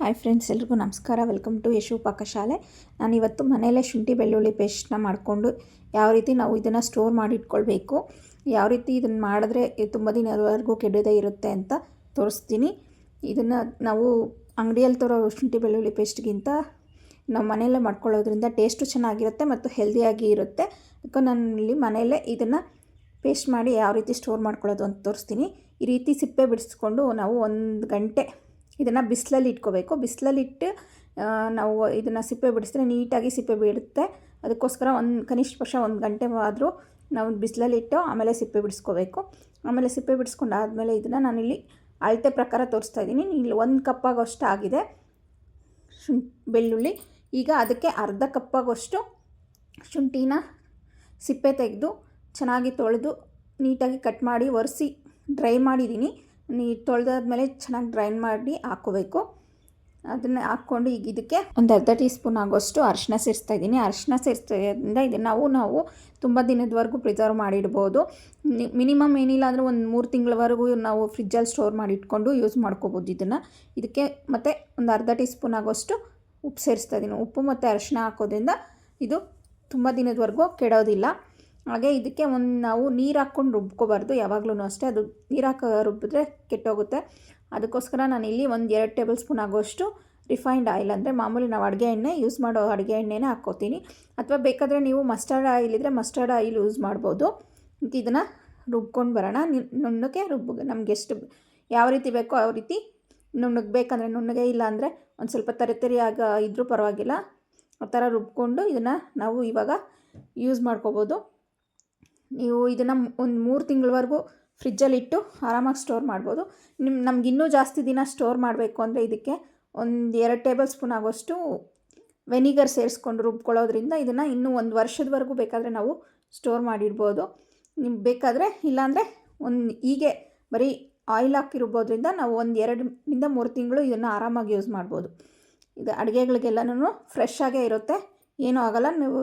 Hi friends, ಎಲ್ರಿಗೂ ನಮಸ್ಕಾರ. Welcome to Yashu Pakashale. ನಾನಿವತ್ತು ಮನೆಯಲ್ಲೇ ಶುಂಠಿ ಬೆಳ್ಳುಳ್ಳಿ ಪೇಸ್ಟ್ನ ಮಾಡಿಕೊಂಡು ಯಾವ ರೀತಿ ನಾವು ಇದನ್ನು ಸ್ಟೋರ್ ಮಾಡಿ ಇಟ್ಕೊಳ್ಬೇಕು, ಯಾವ ರೀತಿ ಇದನ್ನು ಮಾಡಿದ್ರೆ ತುಂಬ ದಿನದವರೆಗೂ ಕೆಡದೇ ಇರುತ್ತೆ ಅಂತ ತೋರಿಸ್ತೀನಿ. ಇದನ್ನು ನಾವು ಅಂಗಡಿಯಲ್ಲಿ ತರೋ ಶುಂಠಿ ಬೆಳ್ಳುಳ್ಳಿ ಪೇಸ್ಟ್ಗಿಂತ ನಾವು ಮನೆಯಲ್ಲೇ ಮಾಡ್ಕೊಳ್ಳೋದ್ರಿಂದ ಟೇಸ್ಟು ಚೆನ್ನಾಗಿರುತ್ತೆ ಮತ್ತು ಹೆಲ್ದಿಯಾಗಿ ಇರುತ್ತೆ. ಅದಕ್ಕೆ ನಾನು ಇಲ್ಲಿ ಮನೆಯಲ್ಲೇ ಇದನ್ನು ಪೇಸ್ಟ್ ಮಾಡಿ ಯಾವ ರೀತಿ ಸ್ಟೋರ್ ಮಾಡ್ಕೊಳ್ಳೋದು ಅಂತ ತೋರಿಸ್ತೀನಿ. ಈ ರೀತಿ ಸಿಪ್ಪೆ ಬಿಡಿಸ್ಕೊಂಡು ನಾವು 1 ಗಂಟೆ ಇದನ್ನು ಬಿಸಿಲಲ್ಲಿ ಇಟ್ಕೋಬೇಕು. ಬಿಸಿಲಲ್ಲಿಟ್ಟು ನಾವು ಇದನ್ನು ಸಿಪ್ಪೆ ಬಿಡಿಸಿದ್ರೆ ನೀಟಾಗಿ ಸಿಪ್ಪೆ ಬಿಡುತ್ತೆ. ಅದಕ್ಕೋಸ್ಕರ ಕನಿಷ್ಠ ಪಕ್ಷ 1 ಗಂಟೆ ಆದರೂ ನಾವು ಬಿಸಿಲಲ್ಲಿಟ್ಟು ಆಮೇಲೆ ಸಿಪ್ಪೆ ಬಿಡಿಸ್ಕೋಬೇಕು. ಆಮೇಲೆ ಸಿಪ್ಪೆ ಬಿಡಿಸ್ಕೊಂಡಾದಮೇಲೆ ಇದನ್ನು ನಾನಿಲ್ಲಿ ಅಳತೆ ಪ್ರಕಾರ ತೋರಿಸ್ತಾ ಇದ್ದೀನಿ. ಇಲ್ಲಿ 1 ಕಪ್ ಆಗೋಷ್ಟು ಆಗಿದೆ ಬೆಳ್ಳುಳ್ಳಿ. ಈಗ ಅದಕ್ಕೆ ಅರ್ಧ ಕಪ್ ಆಗೋಷ್ಟು ಶುಂಠಿನ ಸಿಪ್ಪೆ ತೆಗೆದು ಚೆನ್ನಾಗಿ ತೊಳೆದು ನೀಟಾಗಿ ಕಟ್ ಮಾಡಿ ಒರೆಸಿ ಡ್ರೈ ಮಾಡಿದ್ದೀನಿ. ತೊಳೆದಾದ್ಮೇಲೆ ಚೆನ್ನಾಗಿ ಡ್ರೈನ್ ಮಾಡಿ ಹಾಕ್ಕೋಬೇಕು. ಅದನ್ನು ಹಾಕ್ಕೊಂಡು ಈಗ ಇದಕ್ಕೆ ಒಂದು ಅರ್ಧ ಟೀ ಸ್ಪೂನ್ ಆಗೋಷ್ಟು ಅರಿಶಿನ ಸೇರಿಸ್ತಾ ಇದ್ದೀನಿ. ಅರಿಶಿನ ಸೇರಿಸೋದ್ರಿಂದ ಇದನ್ನು ನಾವು ತುಂಬ ದಿನದವರೆಗೂ ಪ್ರಿಸರ್ವ್ ಮಾಡಿಡ್ಬೋದು. ಮಿನಿಮಮ್ ಏನಿಲ್ಲ ಅಂದರೆ ಒಂದು 3 ತಿಂಗಳವರೆಗೂ ನಾವು ಫ್ರಿಜ್ಜಲ್ಲಿ ಸ್ಟೋರ್ ಮಾಡಿ ಇಟ್ಕೊಂಡು ಯೂಸ್ ಮಾಡ್ಕೋಬೋದು ಇದನ್ನು. ಇದಕ್ಕೆ ಮತ್ತು ಒಂದು ಅರ್ಧ ಟೀ ಸ್ಪೂನ್ ಆಗೋಷ್ಟು ಉಪ್ಪು ಸೇರಿಸ್ತಾ ಇದ್ದೀನಿ. ಉಪ್ಪು ಮತ್ತು ಅರಿಶಿನ ಹಾಕೋದ್ರಿಂದ ಇದು ತುಂಬ ದಿನದವರೆಗೂ ಕೆಡೋದಿಲ್ಲ. ಹಾಗೆ ಇದಕ್ಕೆ ನಾವು ನೀರು ಹಾಕ್ಕೊಂಡು ರುಬ್ಕೋಬಾರ್ದು ಯಾವಾಗಲೂ ಅಷ್ಟೇ. ಅದು ನೀರು ರುಬ್ಬಿದ್ರೆ ಕೆಟ್ಟೋಗುತ್ತೆ. ಅದಕ್ಕೋಸ್ಕರ ನಾನಿಲ್ಲಿ 2 ಟೇಬಲ್ ಸ್ಪೂನ್ ಆಗೋಷ್ಟು ರಿಫೈನ್ಡ್ ಆಯಿಲ್, ಅಂದರೆ ಮಾಮೂಲಿ ನಾವು ಅಡುಗೆ ಎಣ್ಣೆ ಯೂಸ್ ಮಾಡೋ ಅಡುಗೆ ಎಣ್ಣೆನೇ ಹಾಕ್ಕೋತೀನಿ. ಅಥವಾ ಬೇಕಾದರೆ ನೀವು ಮಸ್ಟರ್ಡ್ ಆಯಿಲ್ ಇದ್ದರೆ ಮಸ್ಟರ್ಡ್ ಆಯಿಲ್ ಯೂಸ್ ಮಾಡ್ಬೋದು. ಇದನ್ನು ರುಬ್ಕೊಂಡು ಬರೋಣ. ನುಣ್ಣಗೆ ನಮ್ಗೆ ಎಷ್ಟು ಯಾವ ರೀತಿ ಬೇಕೋ ಯಾವ ರೀತಿ ನುಣ್ಣಗೆ ಬೇಕಂದರೆ ನುಣ್ಣಗೆ, ಇಲ್ಲ ಅಂದರೆ ಒಂದು ಸ್ವಲ್ಪ ತರಿಯಾಗ ಇದ್ದರೂ ಪರವಾಗಿಲ್ಲ. ಆ ಥರ ರುಬ್ಕೊಂಡು ಇದನ್ನು ನಾವು ಇವಾಗ ಯೂಸ್ ಮಾಡ್ಕೋಬೋದು. ನೀವು ಇದನ್ನು ಒಂದು 3 ತಿಂಗಳವರೆಗೂ ಫ್ರಿಜ್ಜಲ್ಲಿಟ್ಟು ಆರಾಮಾಗಿ ಸ್ಟೋರ್ ಮಾಡ್ಬೋದು. ನಮ್ಗೆ ಇನ್ನೂ ಜಾಸ್ತಿ ದಿನ ಸ್ಟೋರ್ ಮಾಡಬೇಕು ಅಂದರೆ ಇದಕ್ಕೆ 2 ಟೇಬಲ್ ಸ್ಪೂನ್ ಆಗೋಷ್ಟು ವೆನಿಗರ್ ಸೇರಿಸ್ಕೊಂಡು ರುಬ್ಕೊಳ್ಳೋದ್ರಿಂದ ಇದನ್ನು ಇನ್ನೂ 1 ವರ್ಷದವರೆಗೂ ಬೇಕಾದರೆ ನಾವು ಸ್ಟೋರ್ ಮಾಡಿಡ್ಬೋದು. ನಿಮ್ಗೆ ಬೇಕಾದರೆ, ಇಲ್ಲಾಂದರೆ ಹೀಗೆ ಬರೀ ಆಯಿಲ್ ಹಾಕಿರ್ಬೋದ್ರಿಂದ ನಾವು 2ರಿಂದ 3 ತಿಂಗಳು ಇದನ್ನು ಆರಾಮಾಗಿ ಯೂಸ್ ಮಾಡ್ಬೋದು. ಇದು ಅಡುಗೆಗಳಿಗೆಲ್ಲನೂ ಫ್ರೆಶ್ ಆಗೇ ಇರುತ್ತೆ, ಏನೂ ಆಗೋಲ್ಲ. ನೀವು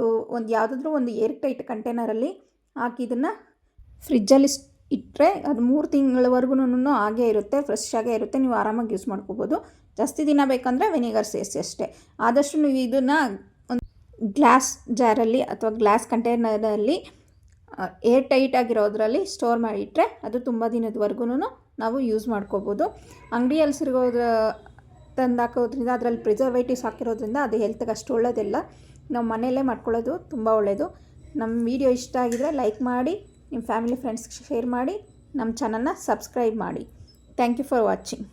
ಯಾವುದಾದ್ರೂ ಒಂದು ಏರ್ ಟೈಟ್ ಕಂಟೈನರಲ್ಲಿ ಹಾಕಿ ಇದನ್ನು ಫ್ರಿಜ್ಜಲ್ಲಿ ಇಟ್ಟರೆ ಅದು 3 ತಿಂಗಳವರೆಗೂ ಹಾಗೇ ಇರುತ್ತೆ, ಫ್ರೆಶ್ ಆಗೇ ಇರುತ್ತೆ. ನೀವು ಆರಾಮಾಗಿ ಯೂಸ್ ಮಾಡ್ಕೋಬೋದು. ಜಾಸ್ತಿ ದಿನ ಬೇಕಂದರೆ ವೆನಿಗರ್ ಸೇರಿಸಿ ಅಷ್ಟೇ. ಆದಷ್ಟು ನೀವು ಇದನ್ನು ಒಂದು ಗ್ಲಾಸ್ ಜಾರಲ್ಲಿ ಅಥವಾ ಗ್ಲಾಸ್ ಕಂಟೈನರಲ್ಲಿ ಏರ್ ಟೈಟ್ ಆಗಿರೋದ್ರಲ್ಲಿ ಸ್ಟೋರ್ ಮಾಡಿಟ್ರೆ ಅದು ತುಂಬ ದಿನದವರೆಗೂ ನಾವು ಯೂಸ್ ಮಾಡ್ಕೋಬೋದು. ಅಂಗಡಿಯಲ್ಲಿ ತಂದು ಹಾಕೋದ್ರಿಂದ ಅದರಲ್ಲಿ ಪ್ರಿಸರ್ವೇಟಿವ್ಸ್ ಹಾಕಿರೋದ್ರಿಂದ ಅದು ಹೆಲ್ತ್ಗೆ ಅಷ್ಟು ಒಳ್ಳೆಯದಿಲ್ಲ. ನಾವು ಮನೆಯಲ್ಲೇ ಮಾಡ್ಕೊಳ್ಳೋದು ತುಂಬ ಒಳ್ಳೆಯದು. ನಮ್ಮ ವಿಡಿಯೋ ಇಷ್ಟ ಆಗಿದರೆ ಲೈಕ್ ಮಾಡಿ, ನಿಮ್ಮ ಫ್ಯಾಮಿಲಿ ಫ್ರೆಂಡ್ಸ್ಗೆ ಶೇರ್ ಮಾಡಿ, ನಮ್ಮ ಚಾನಲ್ನ ಸಬ್ಸ್ಕ್ರೈಬ್ ಮಾಡಿ. Thank you for watching.